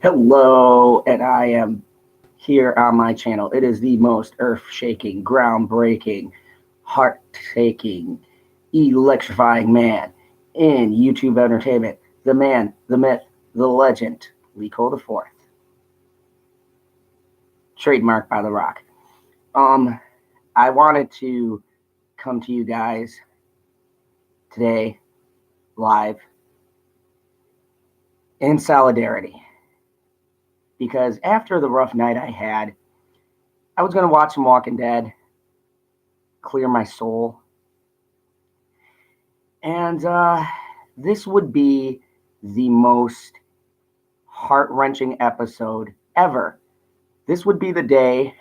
Hello, and I am here on my channel. It is the most earth-shaking, groundbreaking, heart-taking, electrifying man in YouTube entertainment. The man, the myth, the legend, Liko the Fourth. Trademarked by The Rock. I wanted to come to you guys today live in solidarity because after the rough night I had, I was going to watch some Walking Dead, clear my soul. And this would be the most heart-wrenching episode ever. This would be the day.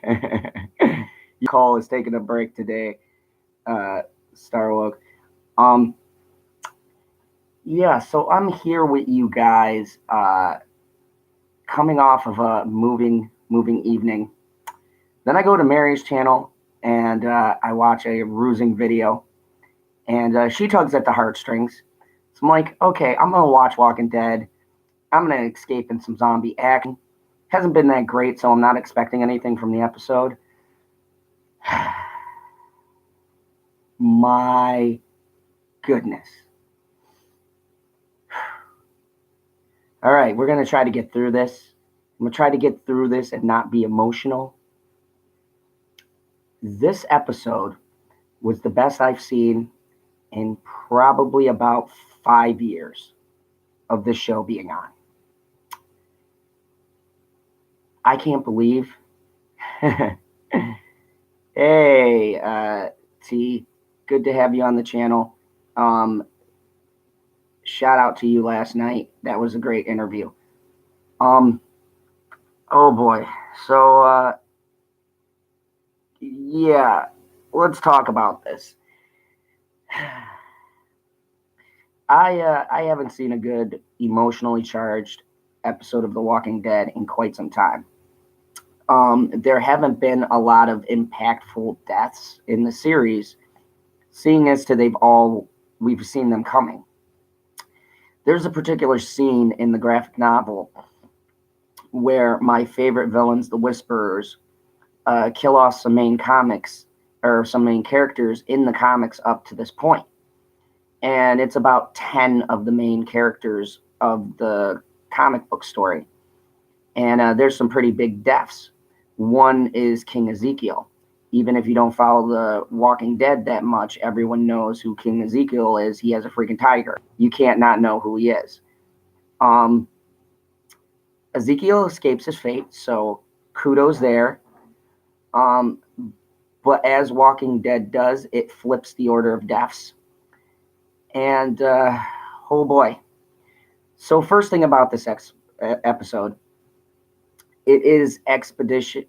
Your call is taking a break today, Starwoke. Yeah, so I'm here with you guys, coming off of a moving evening. Then I go to Mary's channel and I watch a rusing video, and she tugs at the heartstrings. So I'm like, okay, I'm gonna watch Walking Dead. I'm gonna escape in some zombie action. Hasn't been that great, so I'm not expecting anything from the episode. My goodness. All right, we're gonna try to get through this. I'm gonna try to get through this and not be emotional. This episode was the best I've seen in probably about 5 years of this show being on. I can't believe. Hey, T, good to have you on the channel. Shout out to you last night. That was a great interview. Oh boy. So, yeah, let's talk about this. I haven't seen a good emotionally charged episode of The Walking Dead in quite some time. There haven't been a lot of impactful deaths in the series, seeing as to we've seen them coming. There's a particular scene in the graphic novel where my favorite villains, the Whisperers, kill off some main characters in the comics up to this point. And it's about 10 of the main characters of the comic book story. And there's some pretty big deaths. One is King Ezekiel. Even if you don't follow the Walking Dead that much, everyone knows who King Ezekiel is. He has a freaking tiger. You can't not know who he is. Ezekiel escapes his fate, so kudos there. But as Walking Dead does, it flips the order of deaths. And, oh boy. So first thing about this episode, it is exposition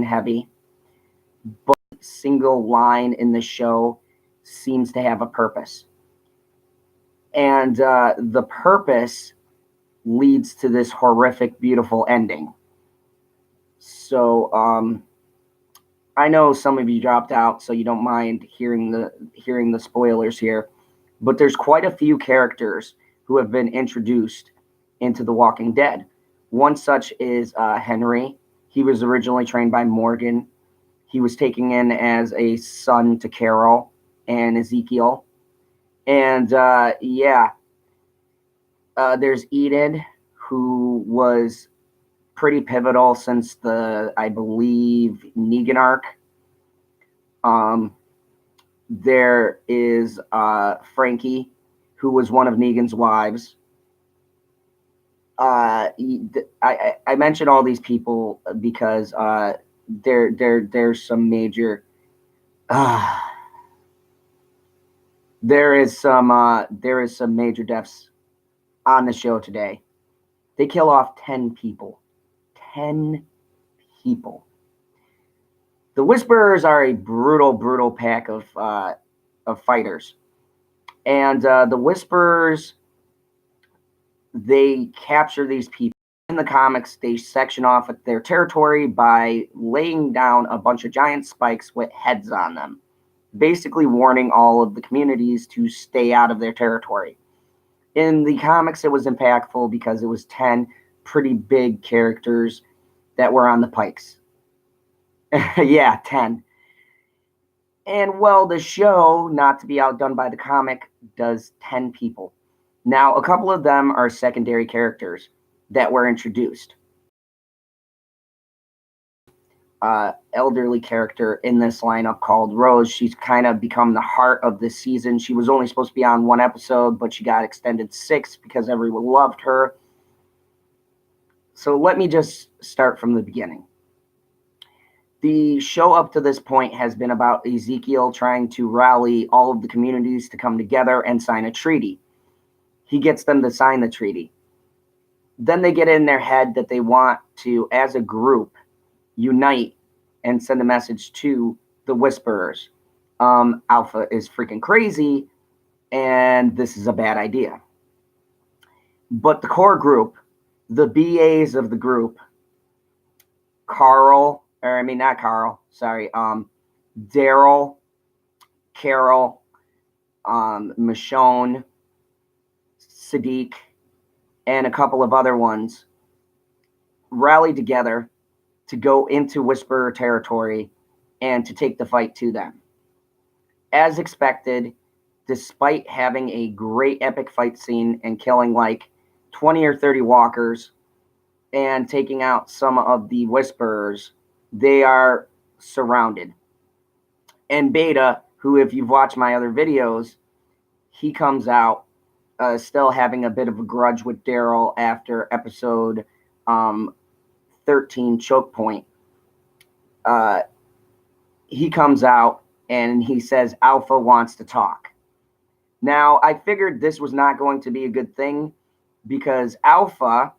heavy, but single line in the show seems to have a purpose. And the purpose leads to this horrific, beautiful ending. So I know some of you dropped out, so you don't mind hearing the spoilers here, but there's quite a few characters who have been introduced into The Walking Dead. One such is Henry. He was originally trained by Morgan. He was taken in as a son to Carol and Ezekiel. And there's Eden, who was pretty pivotal since I believe, Negan arc. There is Frankie, who was one of Negan's wives. I mention all these people because there's some major there is some major deaths on the show today. They kill off 10 people. 10 people. The Whisperers are a brutal pack of fighters. And the Whisperers, they capture these people. In the comics, they section off their territory by laying down a bunch of giant spikes with heads on them, basically warning all of the communities to stay out of their territory. In the comics, it was impactful because it was 10 pretty big characters that were on the pikes. Yeah, 10. And well, the show, not to be outdone by the comic, does 10 people. Now, a couple of them are secondary characters that were introduced. Elderly character in this lineup called Rose. She's kind of become the heart of this season. She was only supposed to be on one episode, but she got extended 6 because everyone loved her. So let me just start from the beginning. The show up to this point has been about Ezekiel trying to rally all of the communities to come together and sign a treaty. He gets them to sign the treaty. Then they get in their head that they want to, as a group, unite and send a message to the Whisperers. Alpha is freaking crazy, and this is a bad idea. But the core group, the BAs of the group, Daryl, Carol, Michonne, Sadiq, and a couple of other ones rallied together to go into Whisperer territory and to take the fight to them. As expected, despite having a great epic fight scene and killing like 20 or 30 walkers and taking out some of the Whisperers, they are surrounded. And Beta, who, if you've watched my other videos, he comes out still having a bit of a grudge with Daryl after episode 13, Choke Point. He comes out and he says Alpha wants to talk. Now, I figured this was not going to be a good thing because Alpha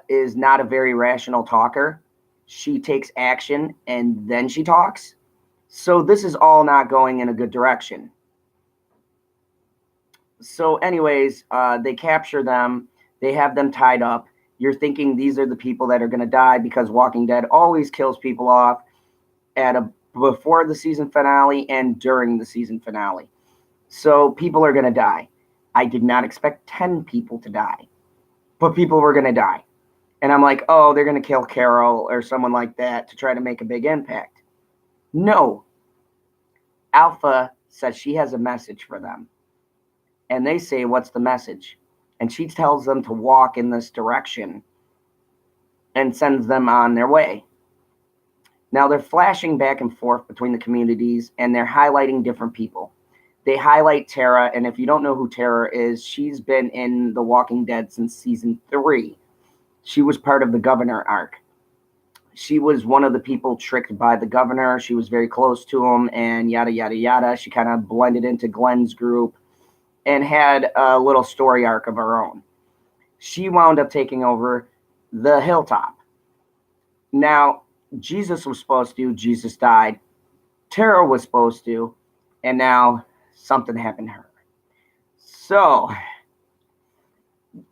is not a very rational talker. She takes action and then she talks. So this is all not going in a good direction. So anyways, they capture them. They have them tied up. You're thinking these are the people that are going to die because Walking Dead always kills people off before the season finale and during the season finale. So people are going to die. I did not expect 10 people to die, but people were going to die. And I'm like, oh, they're going to kill Carol or someone like that to try to make a big impact. No. Alpha says she has a message for them. And they say, what's the message? And she tells them to walk in this direction and sends them on their way. Now they're flashing back and forth between the communities and they're highlighting different people. They highlight Tara, and if you don't know who Tara is, she's been in The Walking Dead since season 3. She was part of the governor arc. She was one of the people tricked by the governor. She was very close to him and yada, yada, yada. She kind of blended into Glenn's group and had a little story arc of her own. She wound up taking over the hilltop. Now, Jesus was supposed to. Jesus died. Tara was supposed to. And now something happened to her. So,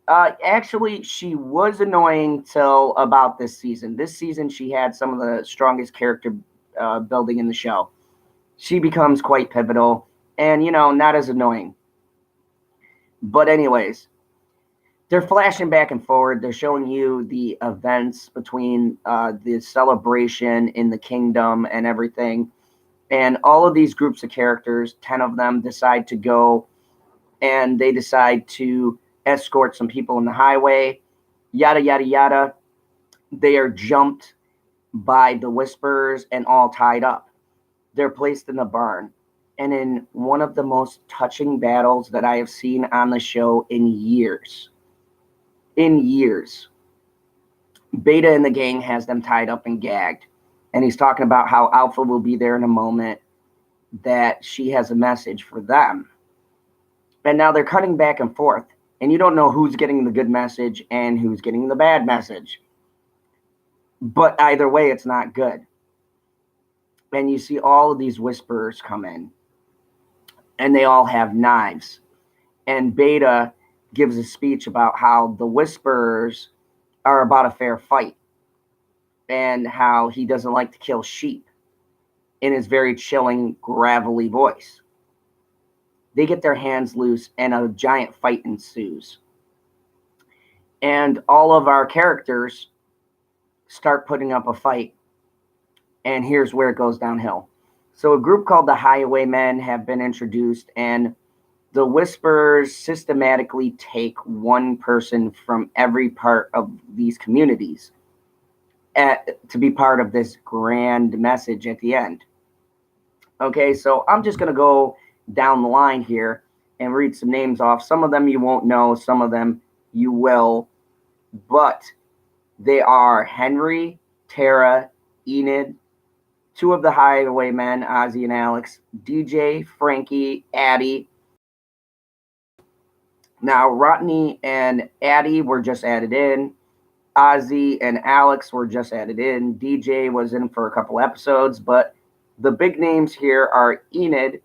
actually, she was annoying till about this season. This season, she had some of the strongest character building in the show. She becomes quite pivotal and, not as annoying. But anyways, they're flashing back and forward. They're showing you the events between the celebration in the kingdom and everything. And all of these groups of characters, 10 of them, decide to go and they decide to escort some people in the highway, yada, yada, yada. They are jumped by the Whisperers and all tied up. They're placed in a barn. And in one of the most touching battles that I have seen on the show in years, Beta and the gang has them tied up and gagged. And he's talking about how Alpha will be there in a moment, that she has a message for them. And now they're cutting back and forth. And you don't know who's getting the good message and who's getting the bad message. But either way, it's not good. And you see all of these Whisperers come in. And they all have knives. And Beta gives a speech about how the Whisperers are about a fair fight. And how he doesn't like to kill sheep in his very chilling, gravelly voice. they get their hands loose and a giant fight ensues. And all of our characters start putting up a fight. And here's where it goes downhill. So a group called the Highwaymen have been introduced, and the Whisperers systematically take one person from every part of these communities to be part of this grand message at the end. Okay, so I'm just going to go down the line here and read some names off. Some of them you won't know, some of them you will, but they are Henry, Tara, Enid, two of the Highwaymen, Ozzy and Alex, DJ, Frankie, Addie. Now, Rodney and Addie were just added in. Ozzy and Alex were just added in. DJ was in for a couple episodes, but the big names here are Enid,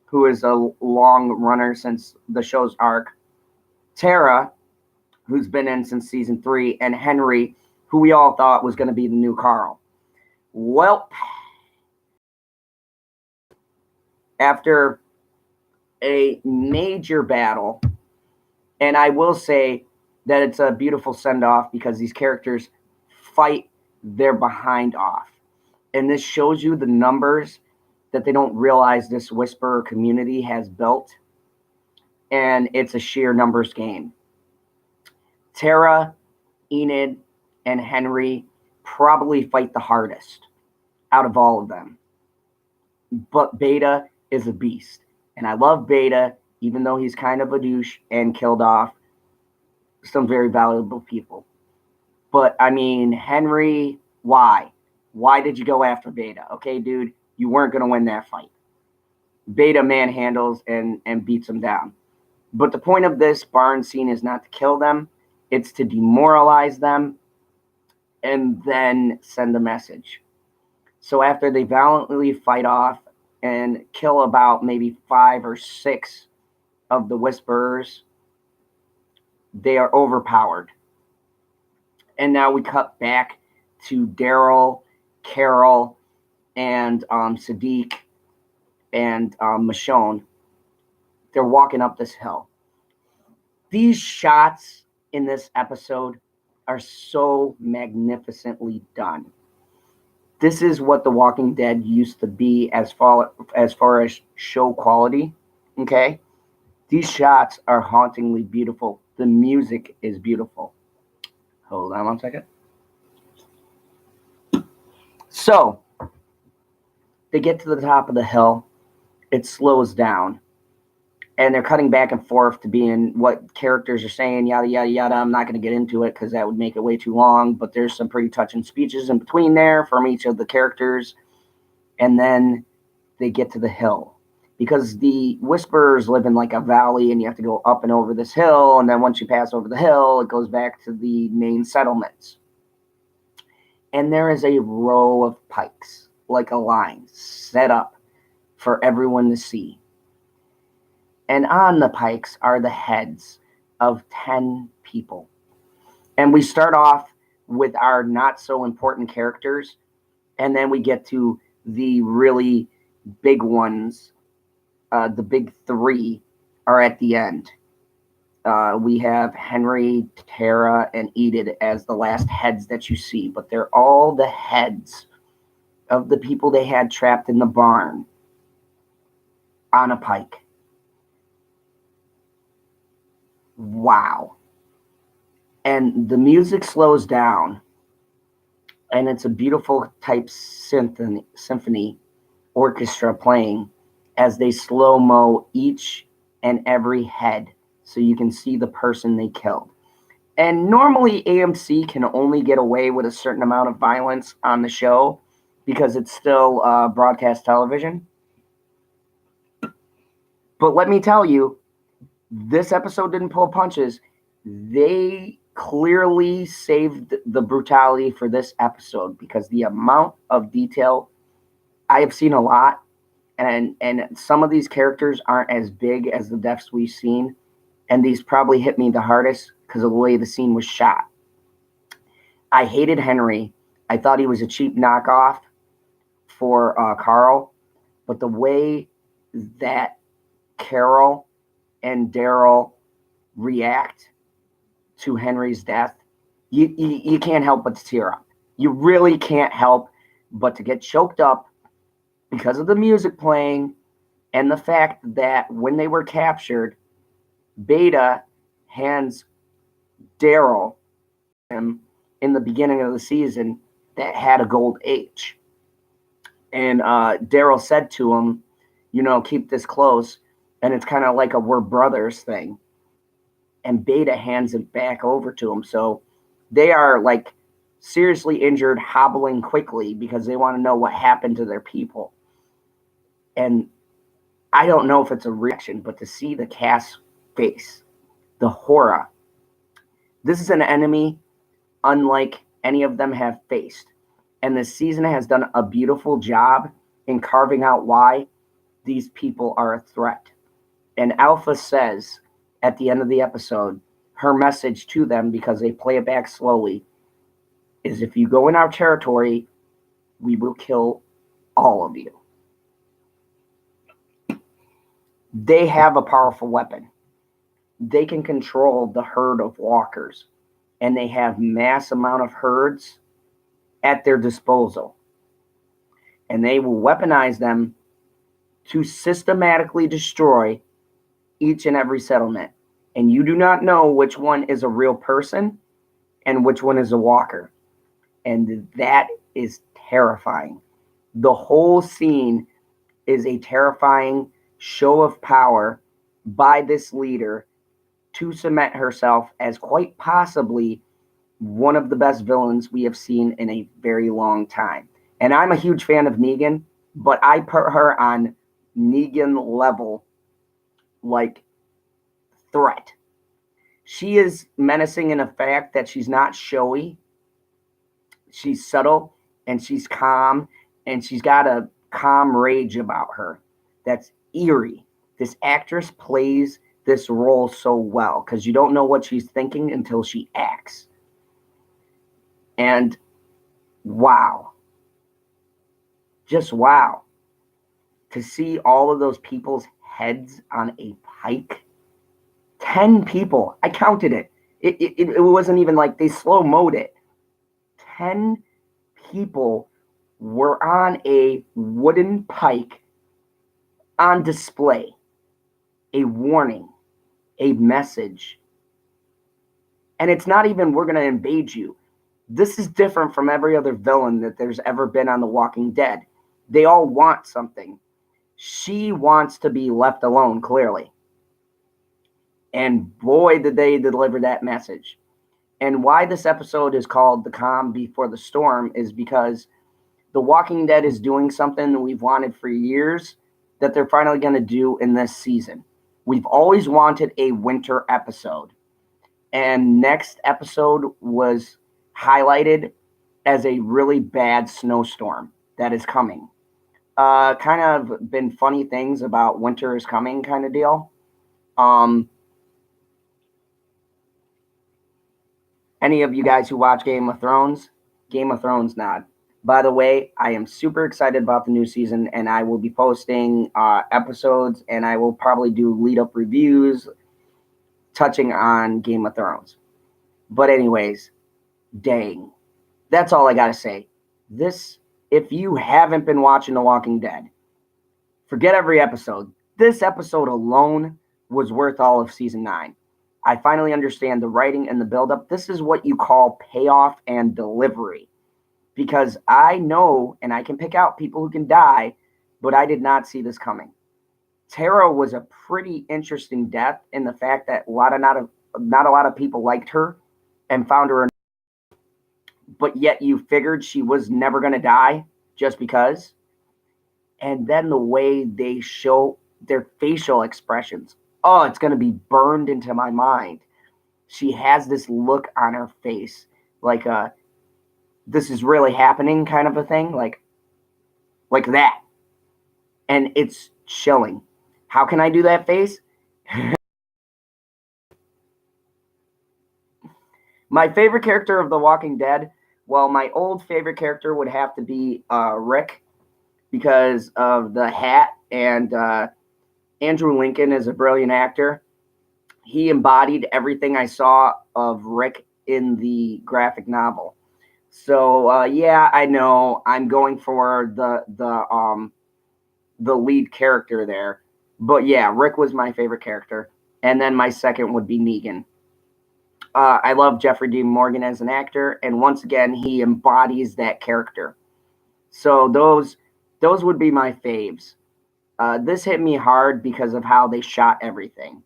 who is a long runner since the show's arc, Tara, who's been in since season 3, and Henry, who we all thought was going to be the new Carl. Well, after a major battle, and I will say that it's a beautiful send-off because these characters fight their behind off. And this shows you the numbers that they don't realize this Whisperer community has built. And it's a sheer numbers game. Tara, Enid, and Henry probably fight the hardest out of all of them. But Beta is a beast. And I love Beta, even though he's kind of a douche and killed off some very valuable people. But, I mean, Henry, why? Why did you go after Beta? Okay, dude, you weren't going to win that fight. Beta manhandles and beats him down. But the point of this barn scene is not to kill them. It's to demoralize them and then send a message. So after they valiantly fight off and kill about maybe 5 or 6 of the Whisperers, they are overpowered. And now we cut back to Daryl, Carol, and Sadiq, and Michonne. They're walking up this hill. These shots in this episode are so magnificently done. This is what The Walking Dead used to be as far as show quality. Okay? These shots are hauntingly beautiful. The music is beautiful. Hold on one second. So, they get to the top of the hill. It slows down. And they're cutting back and forth to being what characters are saying, yada, yada, yada. I'm not going to get into it because that would make it way too long. But there's some pretty touching speeches in between there from each of the characters. And then they get to the hill. Because the Whisperers live in like a valley and you have to go up and over this hill. And then once you pass over the hill, it goes back to the main settlements. And there is a row of pikes, like a line, set up for everyone to see. And on the pikes are the heads of 10 people. And we start off with our not so important characters. And then we get to the really big ones. The big 3 are at the end. We have Henry, Tara, and Enid as the last heads that you see. But they're all the heads of the people they had trapped in the barn on a pike. Wow. And the music slows down. And it's a beautiful type symphony orchestra playing as they slow-mo each and every head so you can see the person they killed. And normally AMC can only get away with a certain amount of violence on the show because it's still broadcast television. But let me tell you, this episode didn't pull punches. They clearly saved the brutality for this episode because the amount of detail, I have seen a lot. And some of these characters aren't as big as the deaths we've seen. And these probably hit me the hardest because of the way the scene was shot. I hated Henry. I thought he was a cheap knockoff for Carl. But the way that Carol and Daryl react to Henry's death, you can't help but to tear up. You really can't help but to get choked up because of the music playing and the fact that when they were captured, Beta hands Daryl him in the beginning of the season that had a gold H. And Daryl said to him, keep this close. And it's kind of like a we're brothers thing. And Beta hands it back over to him. So they are like seriously injured, hobbling quickly because they want to know what happened to their people. And I don't know if it's a reaction, but to see the cast face, the horror. This is an enemy unlike any of them have faced. And this season has done a beautiful job in carving out why these people are a threat. And Alpha says at the end of the episode, her message to them, because they play it back slowly, is if you go in our territory, we will kill all of you. They have a powerful weapon. They can control the herd of walkers, and they have mass amount of herds at their disposal. And they will weaponize them to systematically destroy each and every settlement. And you do not know which one is a real person and which one is a walker. And that is terrifying. The whole scene is a terrifying show of power by this leader to cement herself as quite possibly one of the best villains we have seen in a very long time. And I'm a huge fan of Negan, but I put her on Negan level, like, threat. She is menacing in the fact that she's not showy. She's subtle and she's calm, and she's got a calm rage about her that's eerie. This actress plays this role so well because you don't know what she's thinking until she acts. And wow. Just wow. To see all of those people's heads on a pike. 10 people. I counted it. It wasn't even like they slow-moed it. 10 people were on a wooden pike on display. A warning. A message. And it's not even we're going to invade you. This is different from every other villain that there's ever been on The Walking Dead. They all want something. She wants to be left alone, clearly. And boy, did they deliver that message. And why this episode is called The Calm Before the Storm is because The Walking Dead is doing something that we've wanted for years that they're finally going to do in this season. We've always wanted a winter episode. And next episode was highlighted as a really bad snowstorm that is coming. Kind of been funny things about winter is coming kind of deal. Any of you guys who watch Game of Thrones nod. By the way, I am super excited about the new season, and I will be posting episodes, and I will probably do lead-up reviews touching on Game of Thrones. But anyways, dang. That's all I got to say. This, if you haven't been watching The Walking Dead, forget every episode. This episode alone was worth all of season 9. I finally understand the writing and the buildup. This is what you call payoff and delivery. Because I know and I can pick out people who can die, but I did not see this coming. Tara was a pretty interesting death in the fact that not a lot of people liked her and found her, but yet you figured she was never going to die just because. And then the way they show their facial expressions. Oh, it's going to be burned into my mind. She has this look on her face, like this is really happening kind of a thing, like that. And it's chilling. How can I do that face? My favorite character of The Walking Dead, well, my old favorite character would have to be Rick because of the hat and Andrew Lincoln is a brilliant actor. He embodied everything I saw of Rick in the graphic novel. So yeah, I know I'm going for the lead character there, but yeah, Rick was my favorite character, and then my second would be Negan. I love Jeffrey Dean Morgan as an actor, and once again, he embodies that character. So those would be my faves. This hit me hard because of how they shot everything.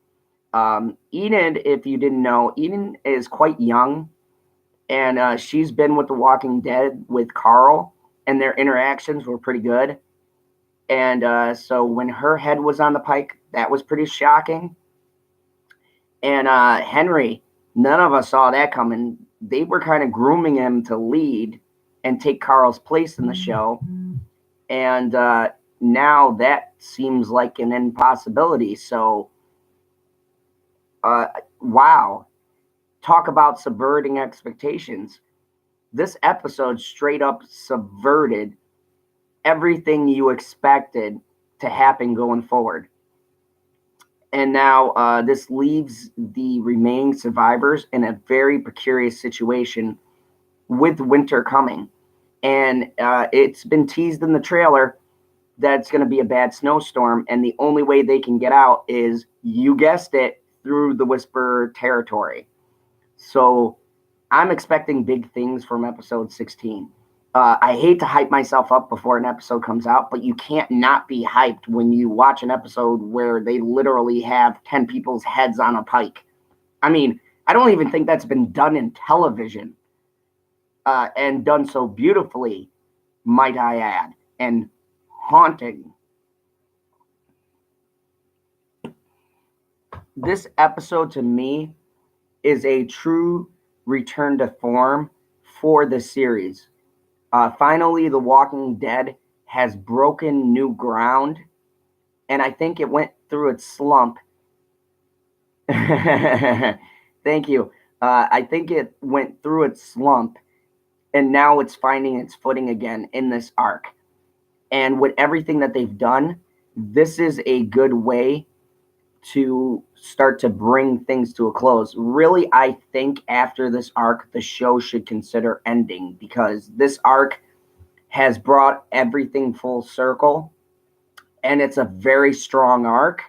Enid, if you didn't know, Enid is quite young, and she's been with The Walking Dead with Carl, and their interactions were pretty good. And so when her head was on the pike, that was pretty shocking. And Henry, none of us saw that coming. They were kind of grooming him to lead and take Carl's place in the show. And now that seems like an impossibility. So, wow. Talk about subverting expectations. This episode straight up subverted everything you expected to happen going forward. And now this leaves the remaining survivors in a very precarious situation with winter coming. And it's been teased in the trailer that it's going to be a bad snowstorm. And the only way they can get out is, you guessed it, through the Whisper territory. So I'm expecting big things from episode 16. I hate to hype myself up before an episode comes out, but you can't not be hyped when you watch an episode where they literally have 10 people's heads on a pike. I mean, I don't even think that's been done in television, and done so beautifully, might I add, and haunting. This episode to me is a true return to form for the series. Finally, The Walking Dead has broken new ground, and I think it went through its slump. Thank you. I think it went through its slump, and now it's finding its footing again in this arc. And with everything that they've done, this is a good way to start to bring things to a close. Really, I think after this arc, the show should consider ending, because this arc has brought everything full circle, and it's a very strong arc.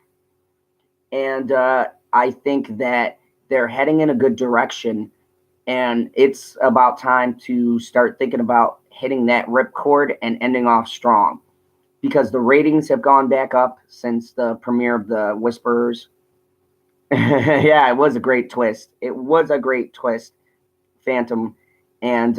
And I think that they're heading in a good direction, and it's about time to start thinking about hitting that ripcord and ending off strong, because the ratings have gone back up since the premiere of The Whisperers. Yeah, it was a great twist. It was a great twist, Phantom, and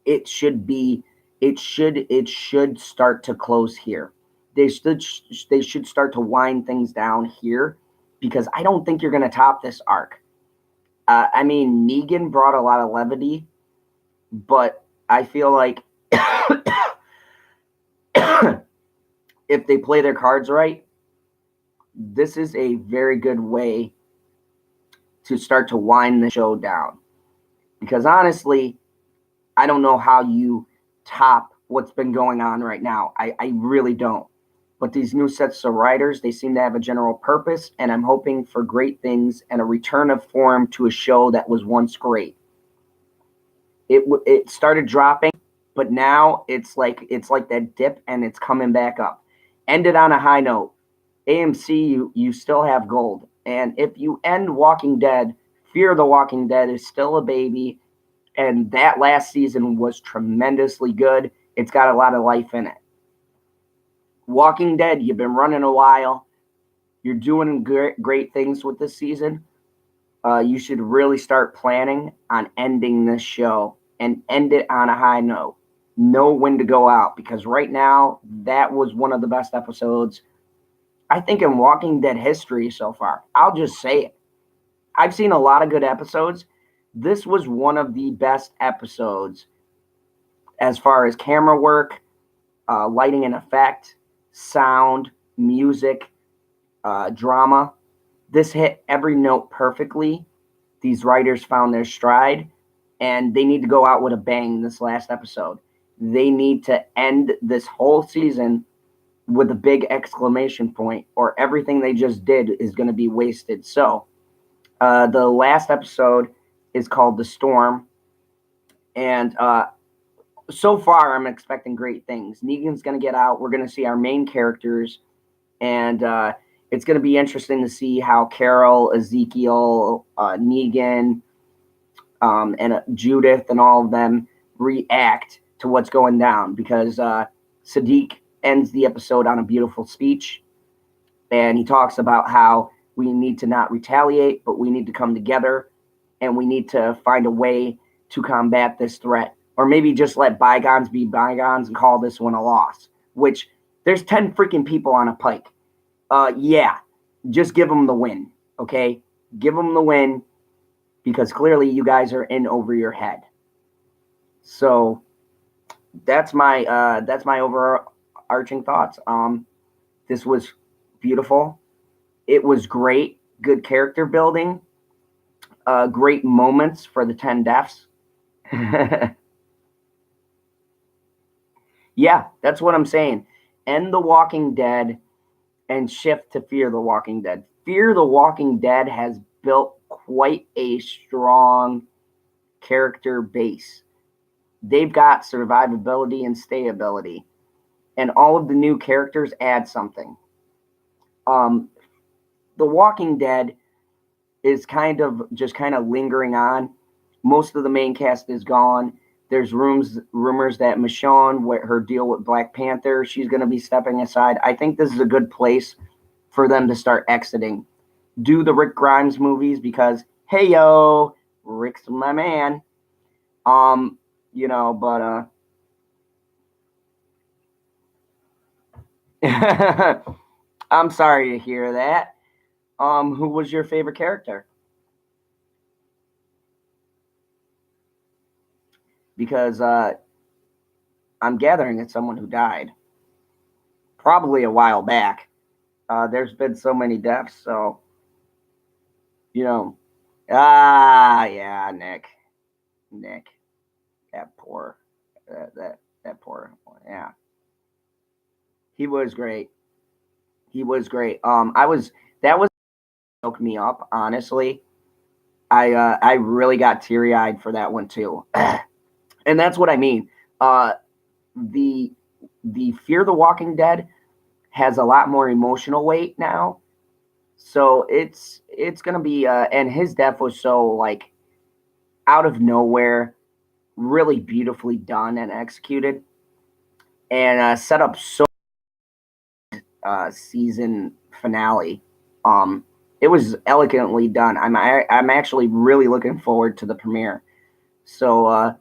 it should be. It should start to close here. They should start to wind things down here, because I don't think you're going to top this arc. I mean, Negan brought a lot of levity, but I feel like if they play their cards right, this is a very good way to start to wind the show down. Because honestly, I don't know how you top what's been going on right now. I really don't. But these new sets of writers, they seem to have a general purpose, and I'm hoping for great things and a return of form to a show that was once great. It started dropping, but now it's like that dip, and it's coming back up. Ended on a high note. AMC, you still have gold. And if you end Walking Dead, Fear the Walking Dead is still a baby, and that last season was tremendously good. It's got a lot of life in it. Walking Dead, you've been running a while. You're doing great things with this season. You should really start planning on ending this show and end it on a high note. Know when to go out, because right now, that was one of the best episodes, I think, in Walking Dead history so far. I'll just say it. I've seen a lot of good episodes. This was one of the best episodes as far as camera work, lighting and effect, sound, music, drama. This hit every note perfectly. These writers found their stride, and they need to go out with a bang this last episode. They need to end this whole season with a big exclamation point, or everything they just did is going to be wasted. So, the last episode is called The Storm, and so far I'm expecting great things. Negan's going to get out. We're going to see our main characters, and it's going to be interesting to see how Carol, Ezekiel, Negan, and Judith, and all of them react to what's going down, because Sadiq ends the episode on a beautiful speech, and he talks about how we need to not retaliate, but we need to come together, and we need to find a way to combat this threat, or maybe just let bygones be bygones and call this one a loss. Which, there's 10 freaking people on a pike. Yeah, just give them the win, okay? Give them the win, because clearly you guys are in over your head. So that's my overarching thoughts. This was beautiful. It was great. Good character building. Great moments for the 10 deaths. Yeah, that's what I'm saying. End The Walking Dead and shift to Fear the Walking Dead. Fear the Walking Dead has built quite a strong character base. They've got survivability and stayability, and all of the new characters add something. The Walking Dead is kind of lingering on. Most of the main cast is gone. There's rumors that Michonne, with her deal with Black Panther, she's going to be stepping aside. I think this is a good place for them to start exiting. Do the Rick Grimes movies, because hey yo, Rick's my man. But I'm sorry to hear that. Who was your favorite character? Because I'm gathering it's someone who died, probably a while back. There's been so many deaths, so you know. Yeah, Nick, that poor, that poor. Yeah, he was great. He was great. I was that was woke me up, honestly. I really got teary eyed for that one too, and that's what I mean. The the Fear the Walking Dead has a lot more emotional weight now, so it's gonna be. And his death was so like out of nowhere, really beautifully done and executed, and set up so season finale. Um, it was elegantly done. I'm actually really looking forward to the premiere. So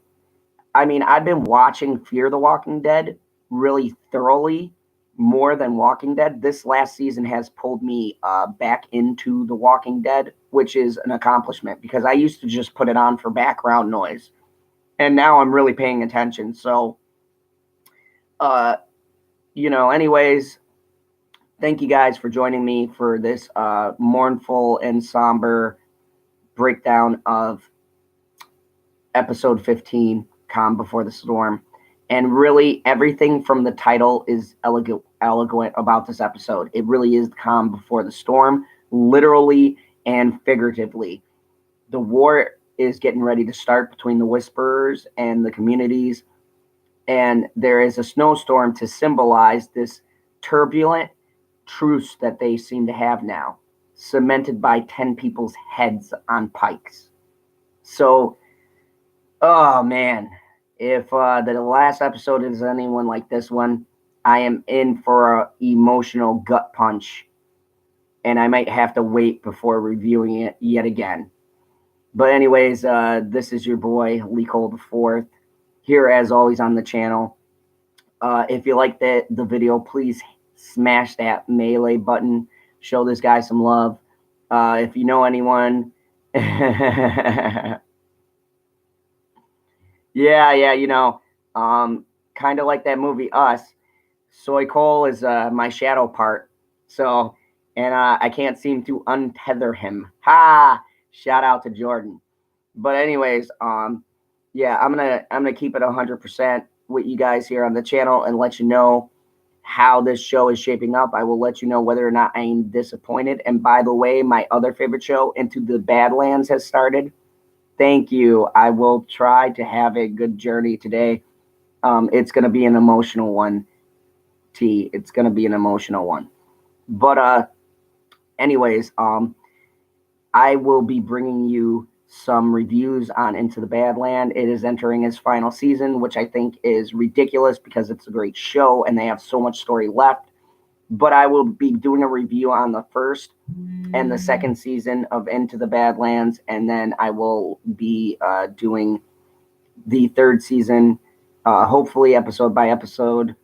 I mean, I've been watching Fear the Walking Dead really thoroughly, more than Walking Dead. This last season has pulled me back into The Walking Dead, which is an accomplishment, because I used to just put it on for background noise, and now I'm really paying attention. So, uh, anyways, thank you guys for joining me for this mournful and somber breakdown of episode 15, Calm Before the Storm. And really, everything from the title is eloquent about this episode. It really is calm before the storm, literally and figuratively. The war is getting ready to start between the Whisperers and the communities, and there is a snowstorm to symbolize this turbulent truce that they seem to have now, cemented by 10 people's heads on pikes. So, oh man, if the last episode is anyone like this one, I am in for an emotional gut punch, and I might have to wait before reviewing it yet again. But anyways, this is your boy Lee Cole the Fourth, here as always on the channel. If you like the video, please smash that melee button. Show this guy some love. If you know anyone, yeah, kind of like that movie Us. Soy Cole is my shadow part. So, and I can't seem to untether him. Ha! Shout out to Jordan. But anyways, yeah, I'm gonna keep it 100% with you guys here on the channel and let you know how this show is shaping up. I will let you know whether or not I am disappointed. And by the way, my other favorite show, Into the Badlands, has started. Thank you. I will try to have a good journey today. It's going to be an emotional one, T. It's going to be an emotional one. But anyways, I will be bringing you some reviews on Into the Badland. It is entering its final season, which I think is ridiculous because it's a great show and they have so much story left. But I will be doing a review on the first and the second season of Into the Badlands, and then I will be doing the third season, hopefully episode by episode,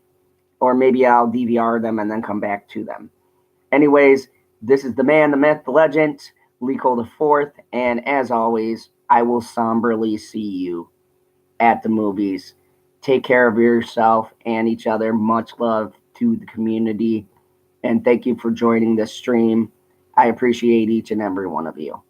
or maybe I'll DVR them and then come back to them. Anyways, this is the man, the myth, the legend, Liko the Fourth, and as always, I will somberly see you at the movies. Take care of yourself and each other. Much love to the community, and thank you for joining this stream. I appreciate each and every one of you.